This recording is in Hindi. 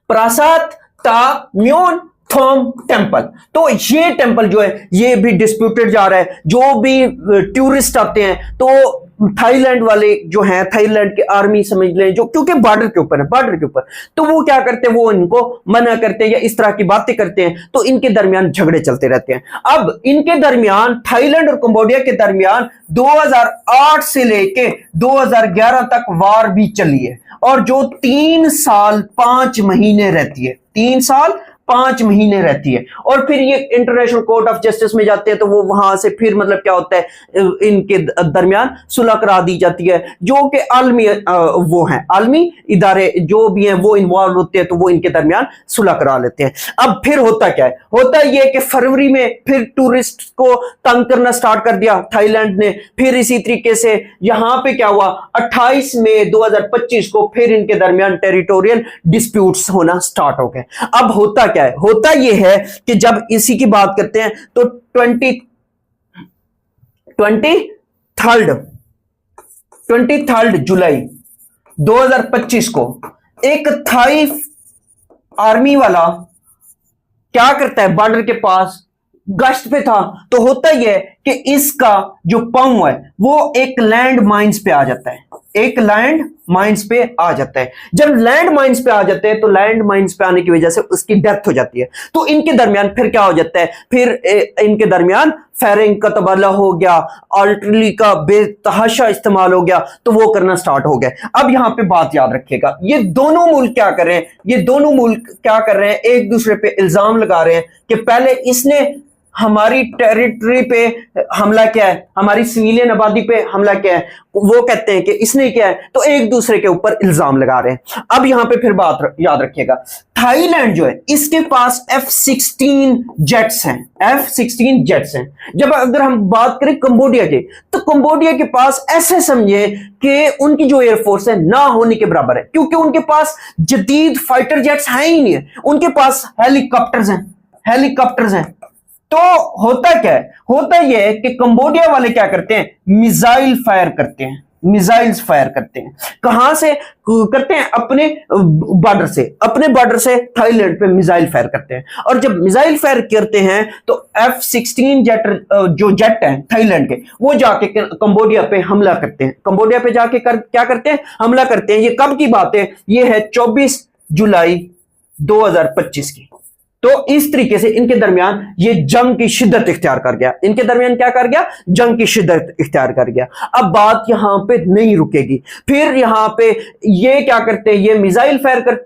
प्रासाद ता म्योन थोम टेम्पल। तो ये टेम्पल जो है ये भी डिस्प्यूटेड जा रहा है। जो भी टूरिस्ट आते हैं तो थाईलैंड वाले जो हैं, थाईलैंड की आर्मी समझ लें, जो क्योंकि बॉर्डर के ऊपर है, बॉर्डर के ऊपर, तो वो क्या करते हैं, वो इनको मना करते हैं या इस तरह की बातें करते हैं, तो इनके दरमियान झगड़े चलते रहते हैं। अब इनके दरमियान, थाईलैंड और कंबोडिया के दरमियान 2008 से लेके 2011 तक वार भी चली है, और जो 3 साल 5 महीने रहती है, 3 साल 5 महीने रहती है, और फिर ये इंटरनेशनल कोर्ट ऑफ जस्टिस में जाते हैं, तो वो वहां से फिर मतलब क्या होता है, इनके दरमियान सुलह करा दी जाती है, जो कि आलमी वो हैं, आलमी इदारे जो भी हैं वो इन्वॉल्व होते हैं, तो वो इनके दरमियान सुलह करा लेते हैं। अब फिर होता क्या है, होता ये कि फरवरी में फिर टूरिस्ट को तंग करना स्टार्ट कर दिया थाईलैंड ने। फिर इसी तरीके से यहां पे क्या हुआ, 28 मई 2025 को फिर इनके दरमियान टेरिटोरियल डिस्प्यूट्स होना स्टार्ट हो गए। अब होता क्या है, होता यह है कि जब इसी की बात करते हैं तो 23 जुलाई 2025 को एक थाई आर्मी वाला क्या करता है, बॉर्डर के पास गश्त पे था, तो होता यह है कि इसका जो पांव है वो एक लैंड माइंस पे आ जाता है, एक लैंड माइंस पे आ जाता है। जब लैंड माइंस पे आ जाते हैं तो लैंड माइंस पे आने की वजह से उसकी डेथ हो जाती है। तो इनके दरमियान फिर क्या हो जाता है, फिर इनके दरमियान फायरिंग का तबादला हो गया, आर्टिलरी का बेतहाशा इस्तेमाल हो गया, तो वो करना स्टार्ट हो गया। अब यहां पे बात याद रखिएगा, ये दोनों मुल्क क्या कर रहे हैं, ये दोनों मुल्क क्या कर रहे हैं, एक दूसरे पे इल्जाम लगा रहे हैं कि पहले इसने हमारी टेरिटरी पे हमला किया है, हमारी सिविलियन आबादी पे हमला किया है, वो कहते हैं कि इसने किया है, तो एक दूसरे के ऊपर इल्जाम लगा रहे हैं। अब यहां पे फिर बात याद रखिएगा, थाईलैंड जो है इसके पास F-16 जेट्स हैं, F-16 जेट्स हैं। जब अगर हम बात करें कंबोडिया के, तो कंबोडिया के पास ऐसे समझे कि उनकी जो एयरफोर्स है ना होने के बराबर है, क्योंकि उनके पास जदीद फाइटर जेट्स हैं ही नहीं है, उनके पास हेलीकॉप्टर्स हैं, हेलीकॉप्टर्स हैं। तो होता क्या है, होता यह है कि कंबोडिया वाले क्या करते हैं, मिसाइल फायर करते हैं, मिसाइल्स फायर करते हैं। कहां से करते हैं, अपने बॉर्डर से, अपने बॉर्डर से थाईलैंड पे मिसाइल फायर करते हैं। और जब मिसाइल फायर करते हैं तो F-16 जेट जो जेट है थाईलैंड के, वो जाके कंबोडिया पे हमला करते हैं, कंबोडिया पे जाके क्या करते हैं, हमला करते हैं। ये कब की बात है, ये है 24 जुलाई 2025 की। तो इस तरीके से इनके दरमियान ये जंग की शिद्दत इख्तियार कर गया, इनके दरमियान क्या कर गया, जंग की शिद्दत इख्तियार कर गया। अब बात यहां पे नहीं रुकेगी, फिर यहां पे ये क्या करते हैं, ये मिसाइल फायर करते